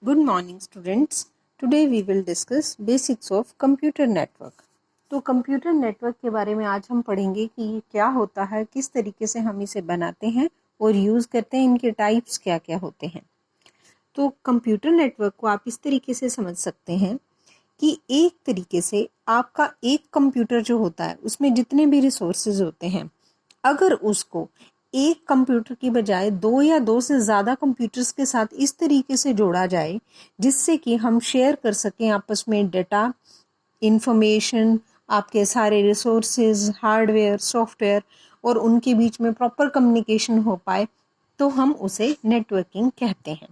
Good morning students. Today we will discuss basics of computer network. तो computer network के बारे में आज हम पढ़ेंगे कि ये क्या होता है, किस तरीके से हम इसे बनाते हैं और यूज़ करते हैं, इनके टाइप्स क्या क्या होते हैं। तो कंप्यूटर नेटवर्क को आप इस तरीके से समझ सकते हैं कि एक तरीके से आपका एक कंप्यूटर जो होता है उसमें जितने भी रिसोर्सेज होते हैं, अगर उसको एक कंप्यूटर की बजाय दो या दो से ज़्यादा कंप्यूटर्स के साथ इस तरीके से जोड़ा जाए जिससे कि हम शेयर कर सकें आपस में डेटा, इंफॉर्मेशन, आपके सारे रिसोर्सेज, हार्डवेयर, सॉफ्टवेयर और उनके बीच में प्रॉपर कम्युनिकेशन हो पाए, तो हम उसे नेटवर्किंग कहते हैं।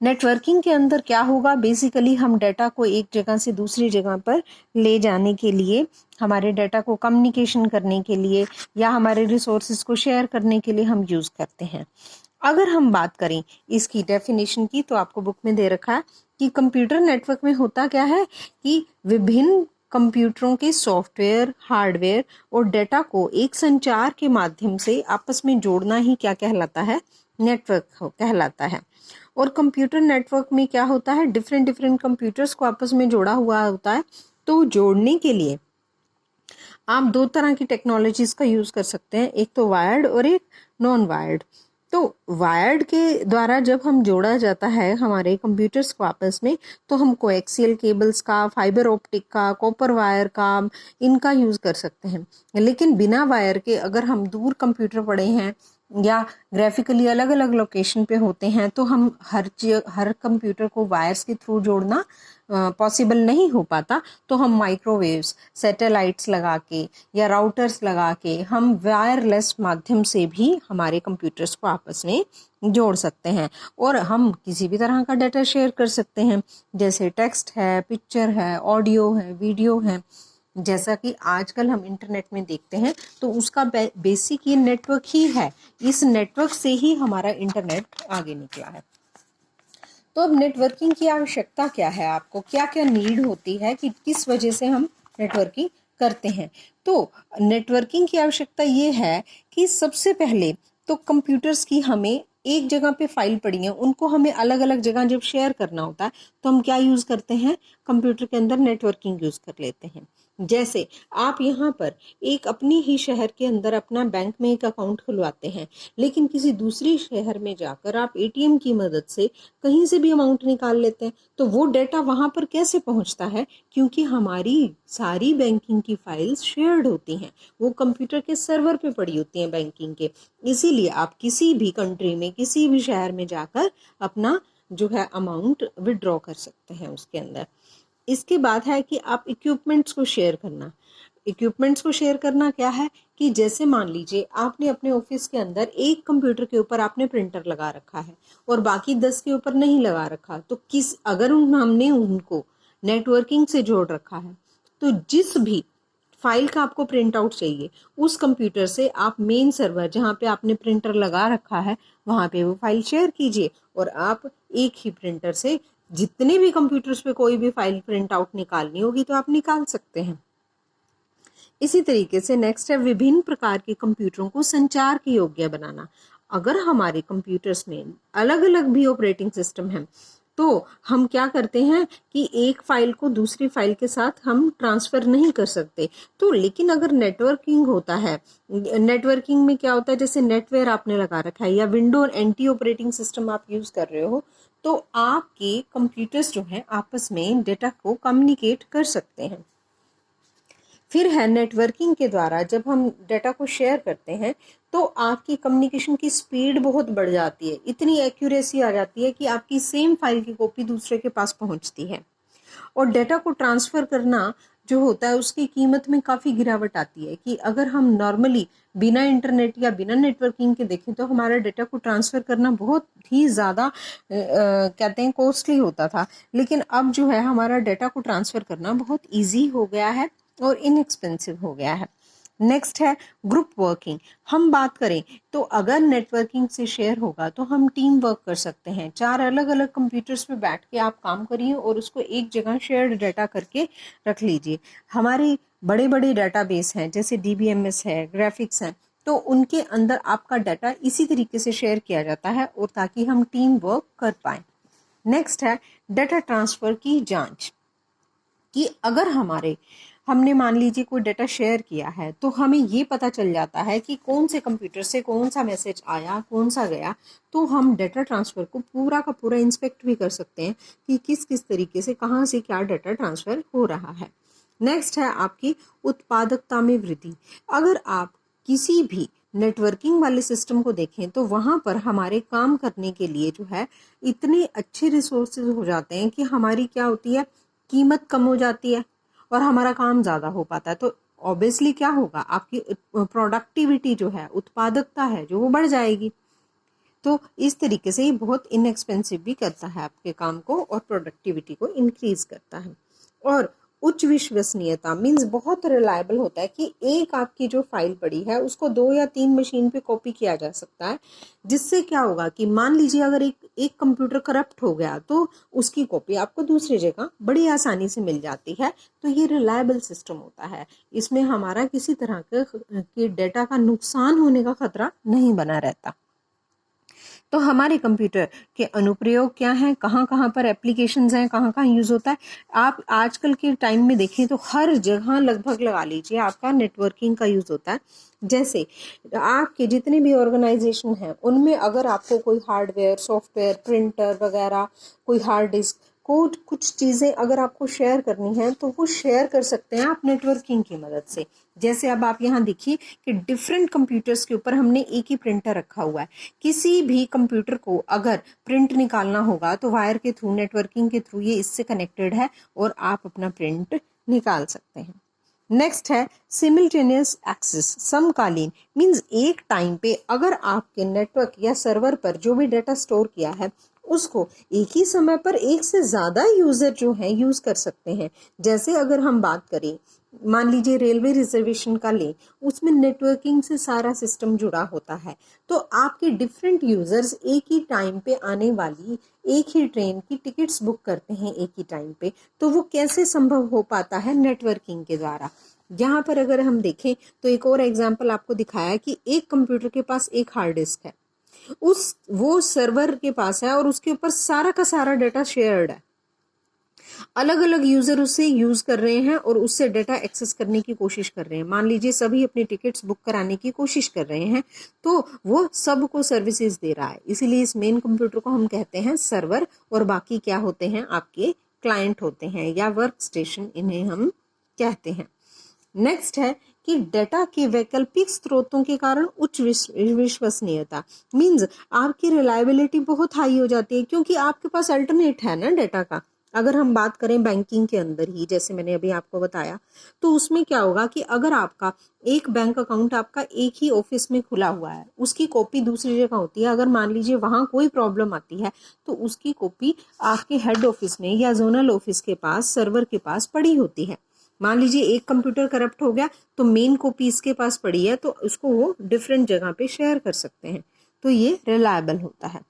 नेटवर्किंग के अंदर क्या होगा, बेसिकली हम डाटा को एक जगह से दूसरी जगह पर ले जाने के लिए, हमारे डाटा को कम्युनिकेशन करने के लिए या हमारे रिसोर्सेज को शेयर करने के लिए हम यूज़ करते हैं। अगर हम बात करें इसकी डेफिनेशन की, तो आपको बुक में दे रखा है कि कंप्यूटर नेटवर्क में होता क्या है कि विभिन्न कंप्यूटरों के सॉफ्टवेयर, हार्डवेयर और डेटा को एक संचार के माध्यम से आपस में जोड़ना ही क्या कहलाता है, नेटवर्क कहलाता है। और कंप्यूटर नेटवर्क में क्या होता है, डिफरेंट डिफरेंट कंप्यूटर्स को आपस में जोड़ा हुआ होता है। तो जोड़ने के लिए आप दो तरह की टेक्नोलॉजीज का यूज़ कर सकते हैं, एक तो वायर्ड और एक नॉन वायर्ड। तो वायर्ड के द्वारा जब हम जोड़ा जाता है हमारे कंप्यूटर्स को आपस में, तो हम कोएक्सियल केबल्स का, फाइबर ऑप्टिक का, कॉपर वायर का, इनका यूज़ कर सकते हैं। लेकिन बिना वायर के अगर हम दूर कंप्यूटर पड़े हैं या ग्राफिकली अलग अलग लोकेशन पे होते हैं, तो हम हर कंप्यूटर को वायर्स के थ्रू जोड़ना पॉसिबल नहीं हो पाता। तो हम माइक्रोवेव्स, सैटेलाइट्स लगा के या राउटर्स लगा के हम वायरलेस माध्यम से भी हमारे कंप्यूटर्स को आपस में जोड़ सकते हैं और हम किसी भी तरह का डाटा शेयर कर सकते हैं, जैसे टेक्स्ट है, पिक्चर है, ऑडियो है, वीडियो है। जैसा कि आजकल हम इंटरनेट में देखते हैं, तो उसका बेसिक ये नेटवर्क ही है। इस नेटवर्क से ही हमारा इंटरनेट आगे निकला है। तो अब नेटवर्किंग की आवश्यकता क्या है, आपको क्या क्या नीड होती है कि किस वजह से हम नेटवर्किंग करते हैं। तो नेटवर्किंग की आवश्यकता ये है कि सबसे पहले तो कंप्यूटर्स की हमें एक जगह पे फाइल पड़ी है, उनको हमें अलग अलग जगह जब शेयर करना होता है, तो हम क्या यूज़ करते हैं, कंप्यूटर के अंदर नेटवर्किंग यूज़ कर लेते हैं। जैसे आप यहाँ पर एक अपनी ही शहर के अंदर अपना बैंक में एक अकाउंट खुलवाते हैं, लेकिन किसी दूसरी शहर में जाकर आप एटीएम की मदद से कहीं से भी अमाउंट निकाल लेते हैं। तो वो डेटा वहाँ पर कैसे पहुँचता है, क्योंकि हमारी सारी बैंकिंग की फाइल्स शेयर्ड होती हैं, वो कंप्यूटर के सर्वर पे पड़ी होती हैं बैंकिंग के। इसीलिए आप किसी भी कंट्री में, किसी भी शहर में जाकर अपना जो है अमाउंट विड्रॉ कर सकते हैं उसके अंदर। इसके बाद है कि आप इक्विपमेंट्स को शेयर करना। इक्विपमेंट्स को शेयर करना क्या है कि जैसे मान लीजिए आपने अपने ऑफिस के अंदर एक कंप्यूटर के ऊपर आपने प्रिंटर लगा रखा है और बाकी 10 के ऊपर नहीं लगा रखा, तो अगर हमने उनको नेटवर्किंग से जोड़ रखा है, तो जिस भी फाइल का आपको प्रिंट आउट चाहिए, उस कंप्यूटर से आप मेन सर्वर जहाँ पे आपने प्रिंटर लगा रखा है वहाँ पे वो फाइल शेयर कीजिए और आप एक ही प्रिंटर से जितने भी कंप्यूटर्स पे कोई भी फाइल प्रिंट आउट निकालनी होगी तो आप निकाल सकते हैं। इसी तरीके से नेक्स्ट है विभिन्न प्रकार के कंप्यूटरों को संचार के योग्य बनाना। अगर हमारे कंप्यूटर्स में अलग अलग भी ऑपरेटिंग सिस्टम हैं, तो हम क्या करते हैं कि एक फाइल को दूसरी फाइल के साथ हम ट्रांसफ़र नहीं कर सकते। तो लेकिन अगर नेटवर्किंग होता है, नेटवर्किंग में क्या होता है, जैसे नेटवेयर आपने लगा रखा है या विंडो एंटी ऑपरेटिंग सिस्टम आप यूज़ कर रहे हो, तो आपके कंप्यूटर्स जो हैं आपस में डेटा को कम्युनिकेट कर सकते हैं। फिर है नेटवर्किंग के द्वारा जब हम डेटा को शेयर करते हैं, तो आपकी कम्युनिकेशन की स्पीड बहुत बढ़ जाती है, इतनी एक्यूरेसी आ जाती है कि आपकी सेम फाइल की कॉपी दूसरे के पास पहुंचती है। और डेटा को ट्रांसफ़र करना जो होता है उसकी कीमत में काफ़ी गिरावट आती है कि अगर हम नॉर्मली बिना इंटरनेट या बिना नेटवर्किंग के देखें तो हमारा डेटा को ट्रांसफ़र करना बहुत ही ज़्यादा कहते हैं कॉस्टली होता था, लेकिन अब जो है हमारा डेटा को ट्रांसफ़र करना बहुत ईजी हो गया है और इनएक्सपेंसिव हो गया है। नेक्स्ट है ग्रुप वर्किंग। हम बात करें तो अगर नेटवर्किंग से शेयर होगा तो हम टीम वर्क कर सकते हैं। 4 अलग अलग कंप्यूटर्स पे बैठ के आप काम करिए और उसको एक जगह शेयर्ड डाटा करके रख लीजिए। हमारे बड़े बड़े डाटाबेस हैं, जैसे डीबीएमएस है, ग्राफिक्स हैं, तो उनके अंदर आपका डाटा इसी तरीके से शेयर किया जाता है और ताकि हम टीम वर्क कर पाएँ। नेक्स्ट है डाटा ट्रांसफ़र की जांच, कि अगर हमने मान लीजिए कोई डाटा शेयर किया है तो हमें ये पता चल जाता है कि कौन से कंप्यूटर से कौन सा मैसेज आया, कौन सा गया, तो हम डाटा ट्रांसफ़र को पूरा का पूरा इंस्पेक्ट भी कर सकते हैं कि किस किस तरीके से कहाँ से क्या डाटा ट्रांसफ़र हो रहा है। नेक्स्ट है आपकी उत्पादकता में वृद्धि। अगर आप किसी भी नेटवर्किंग वाले सिस्टम को देखें तो वहाँ पर हमारे काम करने के लिए जो है इतने अच्छे रिसोर्सेज हो जाते हैं कि हमारी क्या होती है, कीमत कम हो जाती है और हमारा काम ज़्यादा हो पाता है। तो ऑब्वियसली क्या होगा, आपकी प्रोडक्टिविटी जो है, उत्पादकता है जो, वो बढ़ जाएगी। तो इस तरीके से ये बहुत इनएक्सपेंसिव भी करता है आपके काम को और प्रोडक्टिविटी को इंक्रीज करता है। और उच्च विश्वसनीयता मीन्स बहुत रिलायबल होता है कि एक आपकी जो फाइल पड़ी है उसको 2 या 3 मशीन पे कॉपी किया जा सकता है, जिससे क्या होगा कि मान लीजिए अगर एक कंप्यूटर करप्ट हो गया तो उसकी कॉपी आपको दूसरी जगह बड़ी आसानी से मिल जाती है। तो ये रिलायबल सिस्टम होता है, इसमें हमारा किसी तरह के डेटा का नुकसान होने का खतरा नहीं बना रहता। तो हमारे कंप्यूटर के अनुप्रयोग क्या हैं, कहाँ कहाँ पर एप्लीकेशंस हैं, कहाँ कहाँ यूज़ होता है। आप आजकल के टाइम में देखें तो हर जगह लगभग लगा लीजिए आपका नेटवर्किंग का यूज़ होता है। जैसे आपके जितने भी ऑर्गेनाइजेशन हैं उनमें अगर आपको कोई हार्डवेयर, सॉफ्टवेयर, प्रिंटर वगैरह, कोई हार्ड डिस्क, कुछ चीज़ें अगर आपको शेयर करनी है तो वो शेयर कर सकते हैं आप नेटवर्किंग की मदद से। जैसे अब आप यहाँ देखिए कि डिफरेंट कंप्यूटर्स के ऊपर हमने एक ही प्रिंटर रखा हुआ है। किसी भी कंप्यूटर को अगर प्रिंट निकालना होगा तो वायर के थ्रू, नेटवर्किंग के थ्रू ये इससे कनेक्टेड है और आप अपना प्रिंट निकाल सकते हैं। नेक्स्ट है सिमिल्टेनियस एक्सेस, समकालीन मीन्स एक टाइम पे अगर आपके नेटवर्क या सर्वर पर जो भी डाटा स्टोर किया है उसको एक ही समय पर एक से ज़्यादा यूज़र जो है यूज़ कर सकते हैं। जैसे अगर हम बात करें, मान लीजिए रेलवे रिजर्वेशन का लें, उसमें नेटवर्किंग से सारा सिस्टम जुड़ा होता है। तो आपके डिफरेंट यूज़र्स एक ही टाइम पे आने वाली एक ही ट्रेन की टिकट्स बुक करते हैं एक ही टाइम पे, तो वो कैसे संभव हो पाता है, नेटवर्किंग के द्वारा। यहाँ पर अगर हम देखें तो एक और एग्जांपल आपको दिखाया है कि एक कंप्यूटर के पास एक हार्ड डिस्क है, वो सर्वर के पास है और उसके ऊपर सारा का सारा डाटा शेयर्ड है। अलग अलग यूजर उसे यूज कर रहे हैं और उससे डाटा एक्सेस करने की कोशिश कर रहे हैं। मान लीजिए सभी अपनी टिकट्स बुक कराने की कोशिश कर रहे हैं तो वो सबको सर्विसेज दे रहा है, इसीलिए इस मेन कंप्यूटर को हम कहते हैं सर्वर और बाकी क्या होते हैं, आपके क्लाइंट होते हैं या वर्क स्टेशन इन्हें हम कहते हैं। नेक्स्ट है कि डेटा के वैकल्पिक स्रोतों के कारण उच्च विश्वसनीयता मीन्स आपकी रिलायबिलिटी बहुत हाई हो जाती है क्योंकि आपके पास अल्टरनेट है ना डेटा का। अगर हम बात करें बैंकिंग के अंदर ही, जैसे मैंने अभी आपको बताया, तो उसमें क्या होगा कि अगर आपका एक बैंक अकाउंट आपका एक ही ऑफिस में खुला हुआ है, उसकी कॉपी दूसरी जगह होती है, अगर मान लीजिए वहाँ कोई प्रॉब्लम आती है तो उसकी कॉपी आपके हेड ऑफिस में या जोनल ऑफिस के पास, सर्वर के पास पड़ी होती है। मान लीजिए एक कंप्यूटर करप्ट हो गया तो मेन कॉपी इसके पास पड़ी है तो उसको वो डिफरेंट जगह पे शेयर कर सकते हैं। तो ये रिलायबल होता है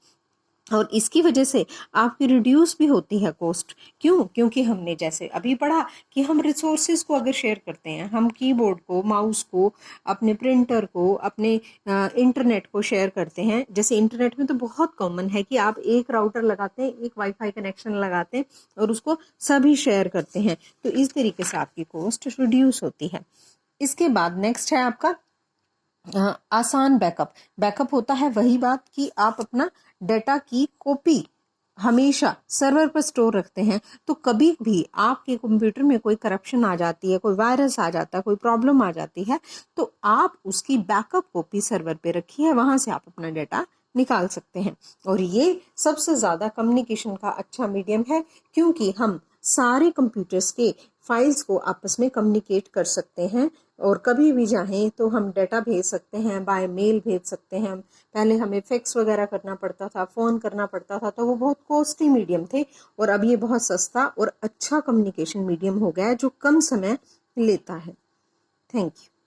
और इसकी वजह से आपकी रिड्यूस भी होती है कॉस्ट। क्यों? क्योंकि हमने जैसे अभी पढ़ा कि हम रिसोर्सेज को अगर शेयर करते हैं, हम कीबोर्ड को, माउस को, अपने प्रिंटर को, अपने इंटरनेट को शेयर करते हैं। जैसे इंटरनेट में तो बहुत कॉमन है कि आप एक राउटर लगाते हैं, एक वाईफाई कनेक्शन लगाते हैं और उसको सभी शेयर करते हैं। तो इस तरीके से आपकी कॉस्ट रिड्यूस होती है। इसके बाद नेक्स्ट है आपका आसान बैकअप। बैकअप होता है वही बात कि आप अपना डाटा की कॉपी हमेशा सर्वर पर स्टोर रखते हैं, तो कभी भी आपके कंप्यूटर में कोई करप्शन आ जाती है, कोई वायरस आ जाता है, कोई प्रॉब्लम आ जाती है, तो आप उसकी बैकअप कॉपी सर्वर पे रखी है, वहां से आप अपना डाटा निकाल सकते हैं। और ये सबसे ज़्यादा कम्युनिकेशन का अच्छा मीडियम है क्योंकि हम सारे कंप्यूटर्स के फाइल्स को आपस में कम्युनिकेट कर सकते हैं और कभी भी चाहें तो हम डाटा भेज सकते हैं, बाय मेल भेज सकते हैं। पहले हमें फैक्स वगैरह करना पड़ता था, फ़ोन करना पड़ता था, तो वो बहुत कॉस्टली मीडियम थे और अब ये बहुत सस्ता और अच्छा कम्युनिकेशन मीडियम हो गया है जो कम समय लेता है। Thank you.